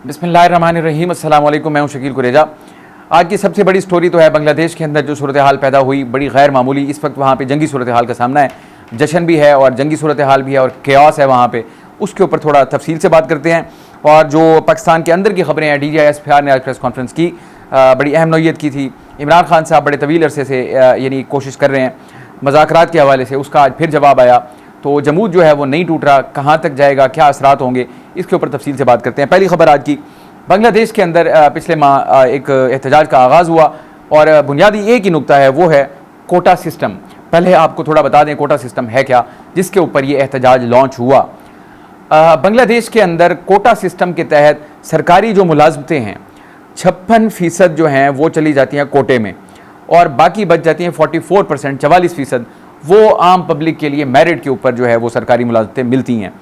बिस्मिल्लाहिर्रहमानिर्रहीम, अस्सलाम वालेकुम। मैं हूं शकील कुरेजा। आज की सबसे बड़ी स्टोरी तो है बांग्लादेश के अंदर जो सूरत हाल पैदा हुई, बड़ी गैर मामूली। इस वक्त वहाँ पे जंगी सूरत हाल का सामना है, जश्न भी है और जंगी सूरत हाल भी है और केओस है वहाँ पे। उसके ऊपर थोड़ा तफसील से बात करते हैं। और जो पाकिस्तान के अंदर की खबरें हैं, DGISPR ने आज प्रेस कॉन्फ्रेंस की, बड़ी अहम नौयत की थी। इमरान खान साहब बड़े तवील अरसे से यानी कोशिश कर रहे हैं मुज़ाकरात के हवाले से, उसका आज फिर जवाब आया। तो जमूद जो है वो नहीं टूट रहा, कहाँ तक जाएगा, क्या असरात होंगे, इसके ऊपर तफसील से बात करते हैं। पहली खबर आज की, बांग्लादेश के अंदर पिछले माह एक एहतजाज का आगाज़ हुआ और बुनियादी एक ही नुकता है, वो है कोटा सिस्टम। पहले आपको थोड़ा बता दें कोटा सिस्टम है क्या, जिसके ऊपर ये एहतजाज लॉन्च हुआ। बांग्लादेश के अंदर कोटा सिस्टम के तहत सरकारी जो मुलाजमतें हैं 56% जो हैं वो चली जाती हैं कोटे में और बाकी बच जाती हैं 44%, 44% वो आम पब्लिक के लिए मेरिट के ऊपर जो है वो सरकारी मुलाजमतें मिलती हैं।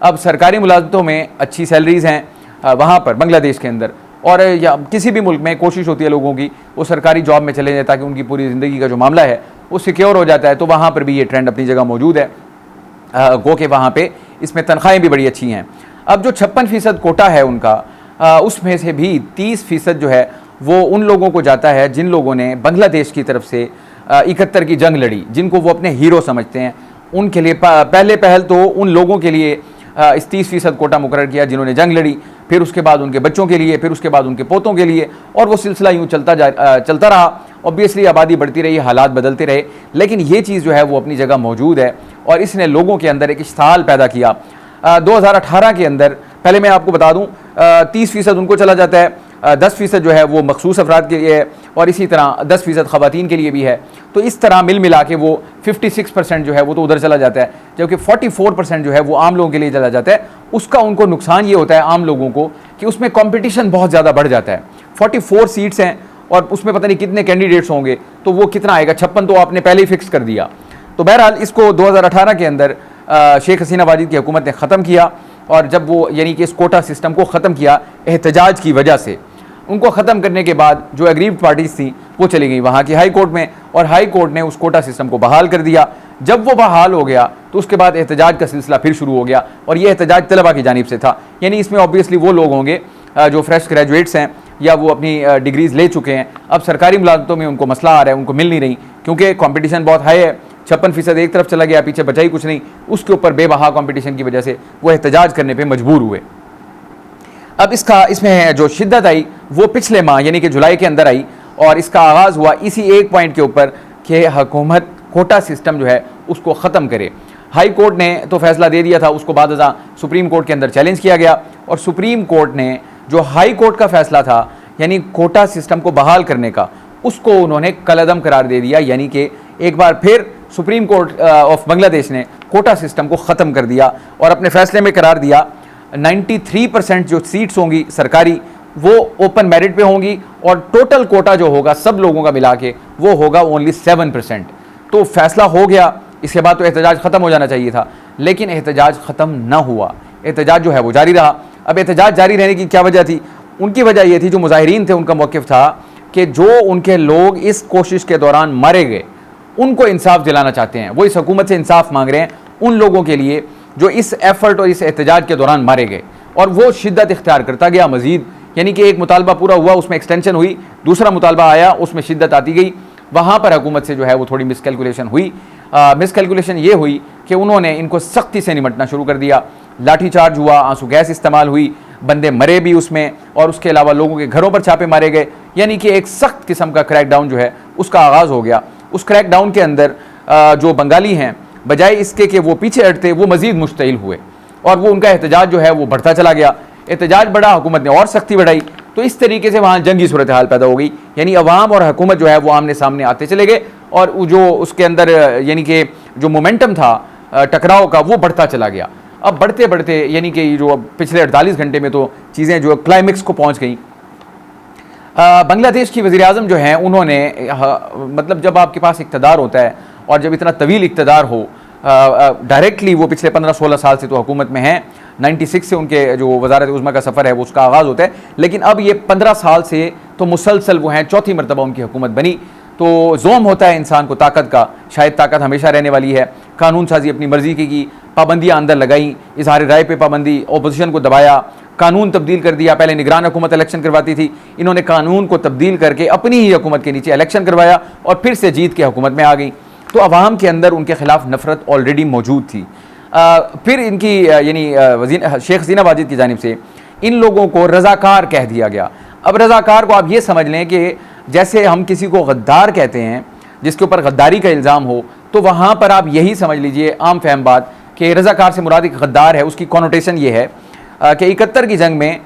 अब सरकारी मुलाजमतों में अच्छी सैलरीज़ हैं वहाँ पर बांग्लादेश के अंदर, और या किसी भी मुल्क में कोशिश होती है लोगों की वो सरकारी जॉब में चले जाए ताकि उनकी पूरी ज़िंदगी का जो मामला है वो सिक्योर हो जाता है। तो वहाँ पर भी ये ट्रेंड अपनी जगह मौजूद है, गो के वहाँ पे इसमें तनख्वाहें भी बड़ी अच्छी हैं। अब जो 56% कोटा है उनका, उसमें से भी 30% जो है वो उन लोगों को जाता है जिन लोगों ने बांग्लादेश की तरफ से 71 की जंग लड़ी, जिनको वो अपने हीरो समझते हैं। उनके लिए पहल तो उन लोगों के लिए इस 30% कोटा मुकर्रर किया जिन्होंने जंग लड़ी, फिर उसके बाद उनके बच्चों के लिए, फिर उसके बाद उनके पोतों के लिए, और वो सिलसिला यूँ चलता रहा। ऑब्वियसली आबादी बढ़ती रही, हालात बदलते रहे, लेकिन ये चीज़ जो है वो अपनी जगह मौजूद है और इसने लोगों के अंदर एक इश्ताल पैदा किया। 2018 के अंदर, पहले मैं आपको बता दूँ, 30% उनको चला जाता है, 10% जो है वो मखसूस अफराद के लिए है और इसी तरह 10% ख़वातीन के लिए भी है। तो इस तरह मिल मिला के वो 56% जो है वो तो उधर चला जाता है, जबकि 44% जो है वो आम लोगों के लिए चला जाता है। उसका उनको नुकसान ये होता है आम लोगों को कि उसमें कंपटीशन बहुत ज़्यादा बढ़ जाता है। 44 सीट्स हैं और उसमें पता नहीं कितने कैंडिडेट्स होंगे, तो वो कितना आएगा, 56 तो आपने पहले ही फिक्स कर दिया। तो बहरहाल इसको 2018 के अंदर शेख हसीना वाजिद की हुकूमत ने ख़त्म किया, और जब वो यानी कि इस कोटा सिस्टम को ख़त्म किया एहतजाज की वजह से, उनको ख़त्म करने के बाद जो एग्रीव्ड पार्टीज़ थी वो चली गई वहाँ की हाई कोर्ट में, और हाई कोर्ट ने उस कोटा सिस्टम को बहाल कर दिया। जब वो बहाल हो गया तो उसके बाद एहतजाज का सिलसिला फिर शुरू हो गया, और ये एहतजाज तलबा की जानिब से था। यानी इसमें ऑब्वियसली वो लोग होंगे जो फ्रेश ग्रेजुएट्स हैं या वो अपनी डिग्रीज़ ले चुके हैं। अब सरकारी मुलाजमतों में उनको मसला आ रहा है, उनको मिल नहीं रही क्योंकि कॉम्पिटिशन बहुत हाई है। 56% एक तरफ चला गया, पीछे बचा ही कुछ नहीं। उसके ऊपर बेबहा कॉम्पिटिशन की वजह से वो एहतजाज करने पर मजबूर हुए। अब इसमें जो शिद्दत आई वो पिछले माह यानी कि जुलाई के अंदर आई, और इसका आगाज़ हुआ इसी एक पॉइंट के ऊपर कि हुकूमत कोटा सिस्टम जो है उसको ख़त्म करे। हाई कोर्ट ने तो फैसला दे दिया था, उसको बाद सुप्रीम कोर्ट के अंदर चैलेंज किया गया, और सुप्रीम कोर्ट ने जो हाई कोर्ट का फैसला था यानी कोटा सिस्टम को बहाल करने का, उसको उन्होंने कलअदम करार दे दिया। यानी कि एक बार फिर सुप्रीम कोर्ट ऑफ बांग्लादेश ने कोटा सिस्टम को ख़त्म कर दिया और अपने फैसले में करार दिया 93% जो सीट्स होंगी सरकारी वो ओपन मेरिट पे होंगी, और टोटल कोटा जो होगा सब लोगों का मिला के वो होगा ओनली 7%। तो फैसला हो गया, इसके बाद तो एहतजाज ख़त्म हो जाना चाहिए था, लेकिन एहतजाज ख़त्म ना हुआ, एहतजाज जो है वो जारी रहा। अब एहतजाज जारी रहने की क्या वजह थी? उनकी वजह ये थी, जो मुजाहिरीन थे उनका मौक़िफ़ था कि जो उनके लोग इस कोशिश के दौरान मारे गए उनको इंसाफ दिलाना चाहते हैं। वो इस हुकूमत से इंसाफ मांग रहे हैं उन लोगों के लिए जो इस एफर्ट और इस एहतजाज के दौरान मारे गए, और वो शिद्दत इख्तियार करता गया मज़ीद। यानी कि एक मुतालबा पूरा हुआ, उसमें एक्सटेंशन हुई, दूसरा मुतालबा आया, उसमें शिद्दत आती गई। वहाँ पर हुकूमत से जो है वो थोड़ी मिसकैलकुलेशन हुई। मिसकैलकुलेशन ये हुई कि उन्होंने इनको सख्ती से निमटना शुरू कर दिया। लाठी चार्ज हुआ, आंसू गैस इस्तेमाल हुई, बंदे मरे भी उसमें, और उसके अलावा लोगों के घरों पर छापे मारे गए। यानी कि एक सख्त किस्म का क्रैकडाउन जो है उसका आगाज़ हो गया। उस क्रैकडाउन के अंदर जो बंगाली हैं, बजाय इसके कि वो पीछे हटते, वो मज़ीद मुश्तइल हुए और वो उनका एहतजाज जो है वो बढ़ता चला गया। एहतजाज बढ़ा, हुकूमत ने और सख्ती बढ़ाई, तो इस तरीके से वहाँ जंगी सूरत हाल पैदा हो गई। यानी अवाम और हुकूमत जो है वो आमने सामने आते चले गए, और जो उसके अंदर यानी कि जो मोमेंटम था टकराव का वो बढ़ता चला गया। अब बढ़ते बढ़ते यानी कि जो पिछले 48 घंटे में तो चीज़ें जो क्लाइमेक्स को पहुँच गई। बांग्लादेश की वज़ीर-ए-आज़म जो हैं उन्होंने मतलब जब आपके पास इक़्तिदार होता है और जब इतना तवील इक़्तिदार हो, डायरेक्टली वो पिछले 15-16 साल से तो हुकूमत में हैं, 96 से उनके जो वज़ारत उज़्मा का सफ़र है वो उसका आगाज़ होता है, लेकिन अब ये 15 साल से तो मुसलसल वो हैं, चौथी मरतबा उनकी हुकूमत बनी। तो जोम होता है इंसान को ताकत का, शायद ताकत हमेशा रहने वाली है। कानून साजी अपनी मर्ज़ी की पाबंदियाँ अंदर लगाई, इजहार राय पे पाबंदी, अपोजिशन को दबाया, कानून तब्दील कर दिया। पहले निगरान हुकूमत इलेक्शन करवाती थी, इन्होंने कानून को तब्दील करके अपनी ही हुकूमत के नीचे इलेक्शन करवाया और फिर से जीत के हुकूमत में आ गई। तो अवाम के अंदर उनके खिलाफ नफरत ऑलरेडी मौजूद थी। फिर इनकी यानी शेख हसीना वाजिद की जानिब से इन लोगों को रज़ाकार कह दिया गया। अब रज़ाकार को आप ये समझ लें कि जैसे हम किसी को गद्दार कहते हैं जिसके ऊपर गद्दारी का इल्ज़ाम हो, तो वहाँ पर आप यही समझ लीजिए आम फहम बात कि रज़ाकार से मुराद एक गद्दार है। उसकी कॉनोटेशन ये है कि 71 की जंग में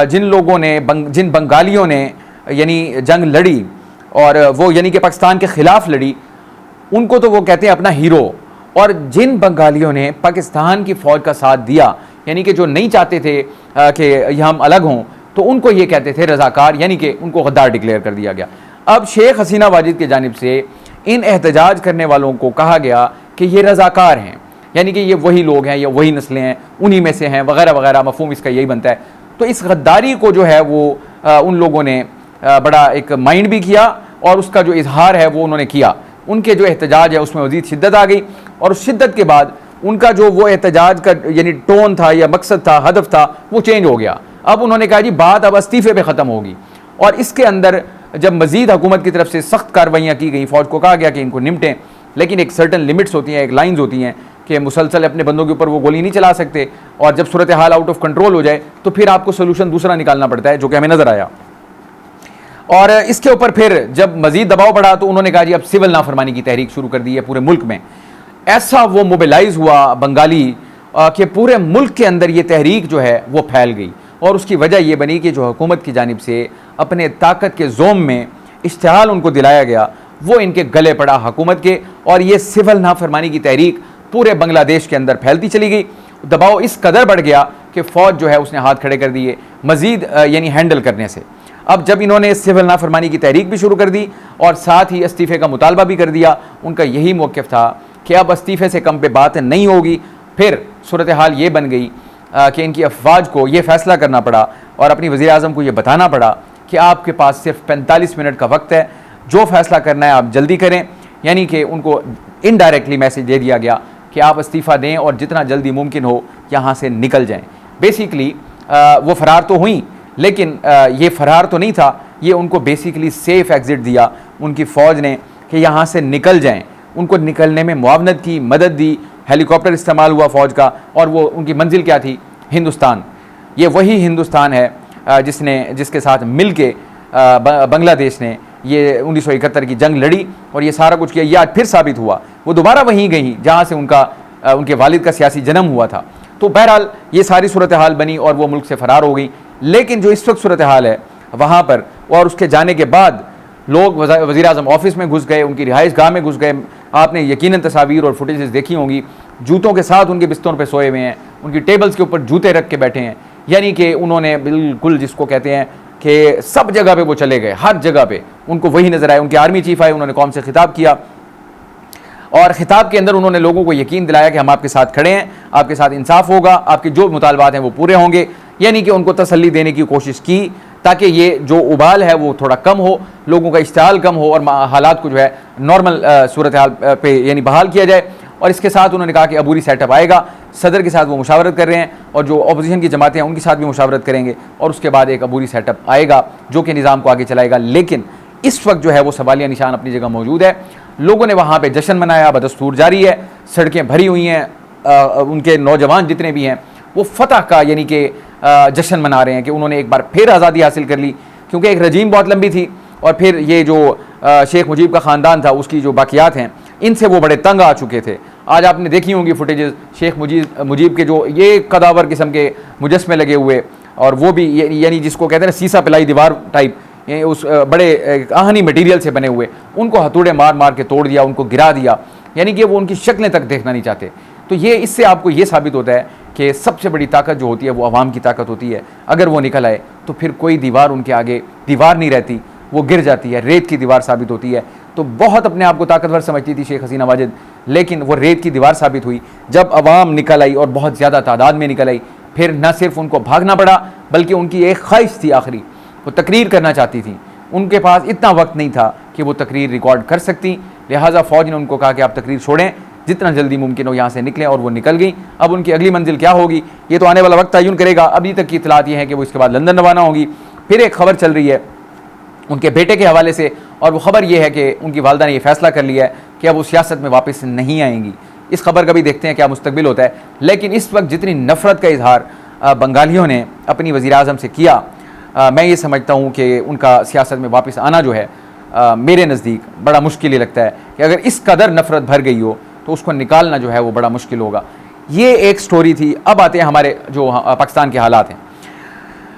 जिन लोगों ने जिन बंगालियों ने यानी जंग लड़ी और वो यानी कि पाकिस्तान के ख़िलाफ़ लड़ी, उनको तो वो कहते हैं अपना हीरो। और जिन बंगालियों ने पाकिस्तान की फ़ौज का साथ दिया, यानी कि जो नहीं चाहते थे कि हम अलग हों, तो उनको ये कहते थे रज़ाकार, यानी कि उनको गद्दार डिक्लेयर कर दिया गया। अब शेख हसीना वाजिद की जानिब से इन एहतजाज करने वालों को कहा गया कि ये रज़ाकार हैं, यानी कि ये वही लोग हैं या वही नस्लें हैं, उन्हीं में से हैं वगैरह वगैरह। मफ़हूम इसका यही बनता है। तो इस गद्दारी को जो है वो उन लोगों ने बड़ा एक माइंड भी किया और उसका जो इजहार है वो उन्होंने किया। उनके जो एहतजाज है उसमें मज़ीद शिद्दत आ गई और उस शिद्दत के बाद उनका जो वो एहतजाज का यानी टोन था या मकसद था, हदफ था, वो चेंज हो गया। अब उन्होंने कहा जी बात अब इस्तीफ़े पे ख़त्म होगी। और इसके अंदर जब मज़ीद हुकूमत की तरफ से सख्त कार्रवाइयाँ की गई, फ़ौज को कहा गया कि इनको निपटें, लेकिन एक सर्टन लिमिट्स होती हैं, एक लाइन्स होती हैं कि मुसलसल अपने बंदों के ऊपर वो गोली नहीं चला सकते। और जब सूरत हाल आउट ऑफ कंट्रोल हो जाए तो फिर आपको सोल्यूशन दूसरा निकालना पड़ता है, जो कि हमें नज़र आया। और इसके ऊपर फिर जब मज़ीद दबाव बढ़ा तो उन्होंने कहा जी अब सिविल नाफरमानी की तहरीक शुरू कर दी है पूरे मुल्क में। ऐसा वो मोबिलाइज हुआ बंगाली कि पूरे मुल्क के अंदर ये तहरीक जो है वो फैल गई। और उसकी वजह यह बनी कि जो हुकूमत की जानिब से अपने ताकत के जोम में इश्तिहाल उनको दिलाया गया, वो इनके गले पड़ा हुकूमत के, और ये सिविल नाफरमानी की तहरीक पूरे बांग्लादेश के अंदर फैलती चली गई। दबाव इस कदर बढ़ गया कि फ़ौज जो है उसने हाथ खड़े कर दिए मज़ीद यानी हैंडल करने से। अब जब इन्होंने सिविल नाफरमानी की तहरीक भी शुरू कर दी और साथ ही इस्तीफ़े का मुतालबा भी कर दिया, उनका यही मौक़िफ़ था कि अब इस्तीफ़े से कम पे बात नहीं होगी। फिर सूरत हाल ये बन गई कि इनकी अफवाज को ये फ़ैसला करना पड़ा और अपनी वज़ीर आज़म को ये बताना पड़ा कि आपके पास सिर्फ 45 मिनट का वक्त है, जो फ़ैसला करना है आप जल्दी करें। यानी कि उनको इनडायरेक्टली मैसेज दे दिया गया कि आप इस्तीफ़ा दें और जितना जल्दी मुमकिन हो यहाँ से निकल जाएँ। बेसिकली वो फ़रार तो हुई, लेकिन ये फ़रार तो नहीं था, ये उनको बेसिकली सेफ़ एग्ज़िट दिया उनकी फ़ौज ने कि यहाँ से निकल जाएँ। उनको निकलने में मुआवनत की, मदद दी, हेलीकॉप्टर इस्तेमाल हुआ फ़ौज का, और वो उनकी मंजिल क्या थी? हिंदुस्तान। ये वही हिंदुस्तान है जिसके साथ मिल के बांग्लादेश ने ये 1971 की जंग लड़ी और ये सारा कुछ किया। ये आज फिर साबित हुआ, वो दोबारा वहीं गई जहाँ से उनके वालिद का सियासी जन्म हुआ था। तो बहरहाल ये सारी सूरत हाल बनी और वो मुल्क से फ़रार हो गई। लेकिन जो इस वक्त सूरत हाल है वहाँ पर, और उसके जाने के बाद लोग वज़ीर आज़म ऑफिस में घुस गए, उनकी रिहाइश गाह में घुस गए। आपने यकीनन तस्वीर और फुटेजेस देखी होंगी, जूतों के साथ उनके बिस्तरों पे सोए हुए हैं, उनकी टेबल्स के ऊपर जूते रख के बैठे हैं। यानी कि उन्होंने बिल्कुल जिसको कहते हैं कि सब जगह पे वो चले गए, हर जगह पे उनको वही नज़र आए। उनके आर्मी चीफ आए, उन्होंने कौम से खिताब किया और ख़िताब के अंदर उन्होंने लोगों को यकीन दिलाया कि हम आपके साथ खड़े हैं, आपके साथ इंसाफ होगा, आपके जो मुतालबात हैं वो पूरे होंगे। यानी कि उनको तसल्ली देने की कोशिश की ताकि ये जो उबाल है वो थोड़ा कम हो, लोगों का इश्तिहाल कम हो और हालात को जो है नॉर्मल सूरत हाल पे यानी बहाल किया जाए। और इसके साथ उन्होंने कहा कि अबूरी सेटअप आएगा, सदर के साथ वो मुशावरत कर रहे हैं और जो अपोजिशन की जमातें हैं उनके साथ भी मुशावरत करेंगे और उसके बाद एक अबूरी सेटअप आएगा जो कि निज़ाम को आगे चलाएगा। लेकिन इस वक्त जो है वो सवालिया निशान अपनी जगह मौजूद है। लोगों ने वहाँ पे जश्न मनाया, बदस्तूर जारी है, सड़कें भरी हुई हैं, उनके नौजवान जितने भी हैं वो फतह का यानी कि जश्न मना रहे हैं कि उन्होंने एक बार फिर आज़ादी हासिल कर ली, क्योंकि एक रजीम बहुत लंबी थी और फिर ये जो शेख मुजीब का ख़ानदान था उसकी जो बाकियात हैं इनसे वो बड़े तंग आ चुके थे। आज आपने देखी होंगी फुटेजेस, शेख मुजीब के जो ये कदावर किस्म के मुजस्मे लगे हुए, और वो भी यानी जिसको कहते हैं ना सीसा पिलाई दीवार टाइप, उस बड़े आहनी मटीरियल से बने हुए, उनको हथौड़े मार मार के तोड़ दिया, उनको गिरा दिया। यानी कि वो उनकी शक्लें तक देखना नहीं चाहते। तो ये इससे आपको ये साबित होता है कि सबसे बड़ी ताकत जो होती है वो अवाम की ताकत होती है। अगर वो निकल आए तो फिर कोई दीवार उनके आगे दीवार नहीं रहती, वो गिर जाती है, रेत की दीवार साबित होती है। तो बहुत अपने आप को ताकतवर समझती थी शेख हसीना वाजिद, लेकिन वो रेत की दीवार साबित हुई जब अवाम निकल आई और बहुत ज़्यादा तादाद में निकल आई। फिर न सिर्फ उनको भागना पड़ा बल्कि उनकी एक ख्वाहिश थी आखिरी, वो तकरीर करना चाहती थी। उनके पास इतना वक्त नहीं था कि वो तकरीर रिकॉर्ड कर सकती, लिहाजा फ़ौज ने उनको कहा कि आप तकरीर छोड़ें, जितना जल्दी मुमकिन हो यहाँ से निकलें, और वो निकल गई। अब उनकी अगली मंजिल क्या होगी ये तो आने वाला वक्त तयन करेगा। अभी तक की इतलात ये है कि वो इसके बाद लंदन रवाना होगी। फिर एक खबर चल रही है उनके बेटे के हवाले से, और वो खबर ये है कि उनकी वालदा ने यह फैसला कर लिया है कि अब वो सियासत में वापस नहीं आएंगी। इस खबर का भी देखते हैं क्या मुस्तकबिल होता है। लेकिन इस वक्त जितनी नफ़रत का इजहार बंगालियों ने अपनी वज़ीर-ए-आज़म से किया, मैं ये समझता हूँ कि उनका सियासत में वापस आना जो है मेरे नज़दीक बड़ा मुश्किल ही लगता है कि अगर इस कदर नफ़रत भर गई हो तो उसको निकालना जो है वो बड़ा मुश्किल होगा। ये एक स्टोरी थी। अब आते हैं हमारे जो पाकिस्तान के हालात हैं।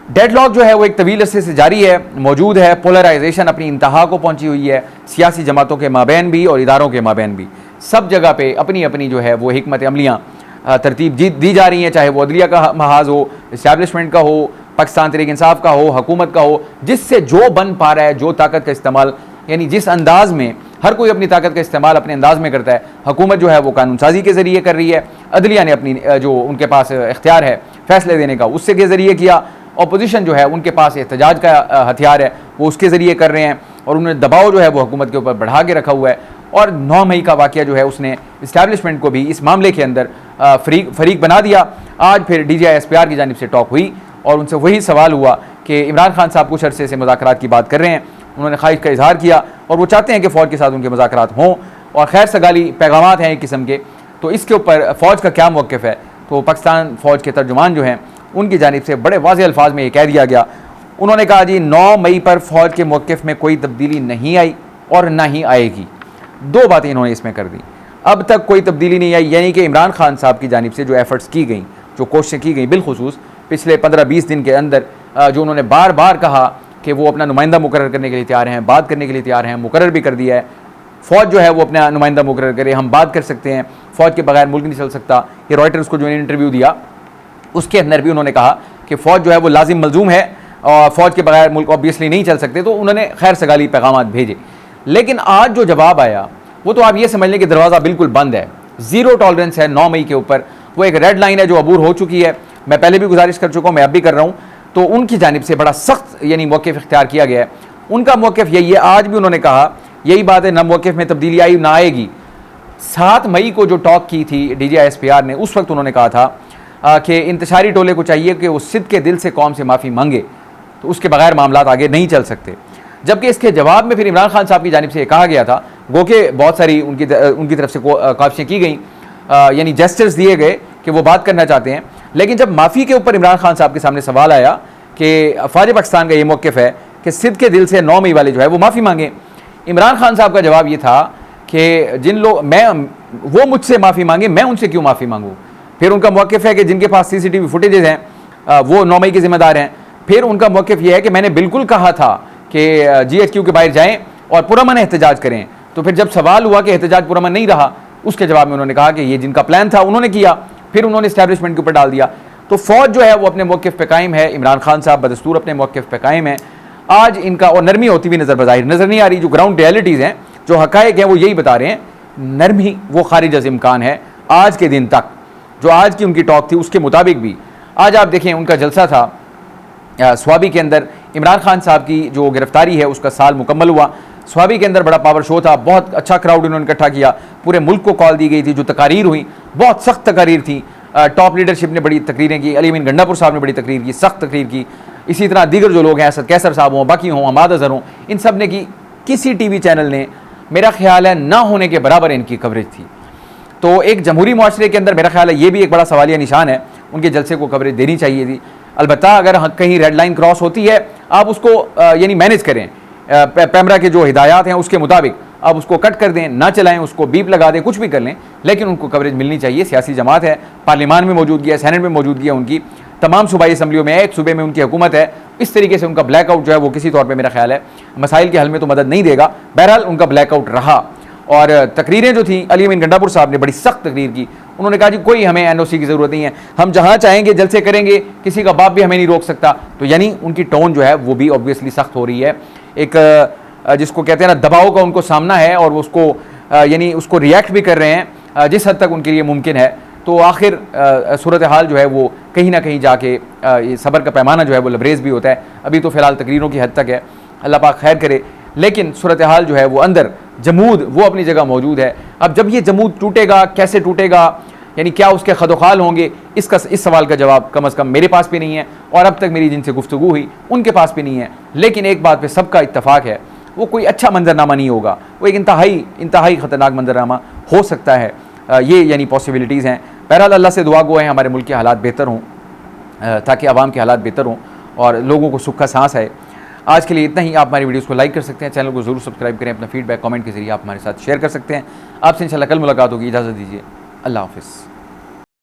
डेडलॉक जो है वो एक तवील अरसे से जारी है, मौजूद है। पोलराइजेशन अपनी इंतहा को पहुंची हुई है, सियासी जमातों के माबैन भी और इदारों के माबैन भी। सब जगह पे अपनी अपनी जो है वो हिकमत अमलियाँ तरतीब दी जा रही हैं, चाहे वो अदलिया का महाज हो, इस्टेब्लिशमेंट का हो, पाकिस्तान तहरीक इंसाफ का हो, हुकूमत का हो, जिससे जो बन पा रहा है, जो ताकत का इस्तेमाल, यानी जिस अंदाज में हर कोई अपनी ताकत का इस्तेमाल अपने अंदाज में करता है। हुकूमत जो है वो कानून साजी के ज़रिए कर रही है, अदलिया ने अपनी जो उनके पास इख्तियार है फैसले देने का उससे के ज़रिए किया, अपोजिशन जो है उनके पास एहतजाज का हथियार है वो उसके ज़रिए कर रहे हैं, और उन्होंने दबाव जो है वो हुकूमत के ऊपर बढ़ा के रखा हुआ है। और 9 मई का वाक़या जो है उसने इस्टेब्लिशमेंट को भी इस मामले के अंदर फरीक बना दिया। आज फिर DGI-SPR की जानिब से टॉक हुई और उनसे वही सवाल हुआ कि इमरान खान साहब कुछ अरसे से मुज़ाकरात की बात कर रहे हैं, उन्होंने ख्वाहिश का इजहार किया और वो चाहते हैं कि फ़ौज के साथ उनके मुज़ाकरात हों, और खैर सगाली पैगामात हैं एक किस्म के। तो इसके ऊपर फ़ौज का क्या मौक़िफ़ है, तो पाकिस्तान फ़ौज के तर्जुमान जो हैं उनकी जानिब से बड़े वाज़ेह अल्फाज में ये कह दिया गया। उन्होंने कहा जी 9 मई पर फ़ौज के मौक़िफ़ में कोई तब्दीली नहीं आई और ना ही आएगी। 2 बातें इन्होंने इसमें कर दी। अब तक कोई तब्दीली नहीं आई, यानी कि इमरान खान साहब की जानिब से जो एफ़र्ट्स की गई, जो कोशिशें की गई, बिलखुसूस पिछले 15-20 दिन के अंदर जो उन्होंने बार बार कहा कि वो अपना नुमाइंदा मुकर्रर करने के लिए तैयार हैं, बात करने के लिए तैयार हैं, मुकर्रर भी कर दिया है। फ़ौज जो है वो अपना नुमाइंदा मुकर्रर करे, हम बात कर सकते हैं, फ़ौज के बगैर मुल्क नहीं चल सकता। ये रॉयटर्स को जो इंटरव्यू दिया उसके अंदर भी उन्होंने कहा कि फ़ौज जो है वो लाजिम मलजूम है और फ़ौज के बगैर मुल्क ऑब्वियसली नहीं चल सकते। तो उन्होंने खैर सगाली पैगामात भेजे। लेकिन आज जो जवाब आया वो तो आप ये समझ लें कि दरवाज़ा बिल्कुल बंद है, ज़ीरो टॉलरेंस है 9 मई के ऊपर। वो एक रेड लाइन है जो अबूर हो चुकी है। मैं पहले भी गुजारिश कर चुका हूँ, मैं अब भी कर रहा हूँ। तो उनकी जानिब से बड़ा सख्त यानी मौक़िफ़ इख्तियार किया गया है। उनका मौक़िफ़ यही है, आज भी उन्होंने कहा यही बात है, ना मौक़िफ़ में तब्दीली आई ना आएगी। 7 मई को जो टॉक की थी DGI-SPR ने, उस वक्त उन्होंने कहा था कि इंतशारी टोले को चाहिए कि वो सिद्क़ के दिल से कौम से माफ़ी मांगे, तो उसके बगैर मामला आगे नहीं चल सकते। जबकि इसके जवाब में फिर इमरान खान साहब की जानिब से कहा गया था, गो के बहुत सारी उनकी तरफ से काविशें की गई, यानी जेस्चर्स दिए गए कि वो बात करना चाहते हैं। लेकिन जब माफ़ी के ऊपर इमरान खान साहब के सामने सवाल आया कि फ़ौज पाकिस्तान का ये मौक़िफ़ है कि सिद्क़ के दिल से 9 मई वाले जो है वो माफ़ी मांगे, इमरान खान साहब का जवाब ये था कि जिन लोग वो मुझसे माफ़ी मांगे, मैं उनसे क्यों माफ़ी मांगूँ। फिर उनका मौक़िफ़ है कि जिनके पास CCTV फुटेजेस हैं वो 9 मई के ज़िम्मेदार हैं। फिर उनका मौक़िफ़ ये है कि मैंने बिल्कुल कहा था कि GHQ के बाहर जाएँ और पुरअमन एहतजाज करें। तो फिर जब सवाल हुआ कि एहतजाज पुरअमन नहीं रहा, उसके जवाब में उन्होंने कहा कि ये जिनका प्लान था उन्होंने किया, फिर उन्होंने इस्टेब्लिशमेंट के ऊपर डाल दिया। तो फ़ौज जो है वो अपने मौक़िफ़ पे कायम है, इमरान खान साहब बदस्तूर अपने मौक़िफ़ पे कायम है। आज इनका और नरमी होती हुई बज़ाहिर नज़र नहीं आ रही। जो ग्राउंड रियलिटीज़ हैं, जो हक़ाइक़ हैं, वो यही बता रहे हैं, नरमी वो खारिज अज़ इम्कान है। आज के दिन तक जो आज की उनकी टॉक थी उसके मुताबिक भी आज आप देखें उनका जलसा था स्वाबी के अंदर। इमरान खान साहब की जो गिरफ्तारी है उसका साल मुकम्मल हुआ। स्वाबी के अंदर बड़ा पावर शो था, बहुत अच्छा क्राउड इन्होंने इकट्ठा किया, पूरे मुल्क को कॉल दी गई थी। जो तकारीर हुई बहुत सख्त तकारीर थी, टॉप लीडरशिप ने बड़ी तकरीरें की, अली अमीन गंडापुर साहब ने बड़ी तकरीर की, सख्त तकरीर की। इसी तरह दीगर जो लोग हैं, असद कैसर साहब हों, बाकी हों, हमाद अज़हर हों, इन सब ने की। किसी TV चैनल ने मेरा ख्याल है ना होने के बराबर इनकी कवरेज थी। तो एक जमहूरी माशरे के अंदर मेरा ख्याल है ये भी एक बड़ा सवालिया निशान है, उनके जलसे को कवरेज देनी चाहिए थी। अलबत्ता अगर कहीं रेड लाइन क्रॉस होती है आप उसको यानी मैनेज करें, पैमरा के जो हिदायत हैं उसके मुताबिक आप उसको कट कर दें, ना चलाएं, उसको बीप लगा दें, कुछ भी कर लें, लेकिन उनको कवरेज मिलनी चाहिए। सियासी जमात है, पार्लियामान में मौजूदगी है, सेनेट में मौजूदगी है उनकी, तमाम सूबाई असम्बलियों में है, एक सूबे में उनकी हुकूमत है। इस तरीके से उनका ब्लैकआउट जो है वो किसी तौर पर मेरा ख्याल है मसाइल के हल में तो मदद नहीं देगा। बहरहाल उनका ब्लैकआउट रहा। और तकरीरें जो थी, अली अमीन गंडापुर साहब ने बड़ी सख्त तकरीर की। उन्होंने कहा जी कोई हमें NOC की ज़रूरत नहीं है, हम जहाँ चाहेंगे जलसे करेंगे, किसी का बाप भी हमें नहीं रोक सकता। तो यानी उनकी टोन जो है वो भी ऑब्वियसली सख्त हो रही है। एक जिसको कहते हैं ना दबाव का उनको सामना है, और वो उसको यानी उसको रिएक्ट भी कर रहे हैं जिस हद तक उनके लिए मुमकिन है। तो आखिर सूरत हाल जो है वो कहीं ना कहीं जाके सब्र का पैमाना जो है वो लबरेज भी होता है। अभी तो फ़िलहाल तकरीरों की हद तक है, अल्लाह पाक खैर करे, लेकिन सूरत हाल जो है वो अंदर जमूद वो अपनी जगह मौजूद है। अब जब ये जमूद टूटेगा, कैसे टूटेगा, यानी क्या उसके खदोखाल होंगे, इस सवाल का जवाब कम अज़ कम मेरे पास भी नहीं है, और अब तक मेरी जिनसे गुफ्तगू हुई उनके पास भी नहीं है। लेकिन एक बात पे सबका इत्तफाक है, वो कोई अच्छा मंजरनामा नहीं होगा, वो एक इंतहाई ख़तरनाक मंजरनामा हो सकता है। ये यानी पॉसिबिलिटीज़ हैं। बहरहाल अल्लाह से दुआ गो है हमारे मुल्क के हालात बेहतर हों, ताकि आवाम के हालात बेहतर हों और लोगों को सुख का सांस आए। आज के लिए इतना ही। आप हमारी वीडियोस को लाइक कर सकते हैं, चैनल को जरूर सब्सक्राइब करें, अपना फीडबैक कमेंट के जरिए आप हमारे साथ शेयर कर सकते हैं। आपसे इंशाल्लाह कल मुलाकात होगी। इजाज़त दीजिए, अल्लाह हाफ़िज़।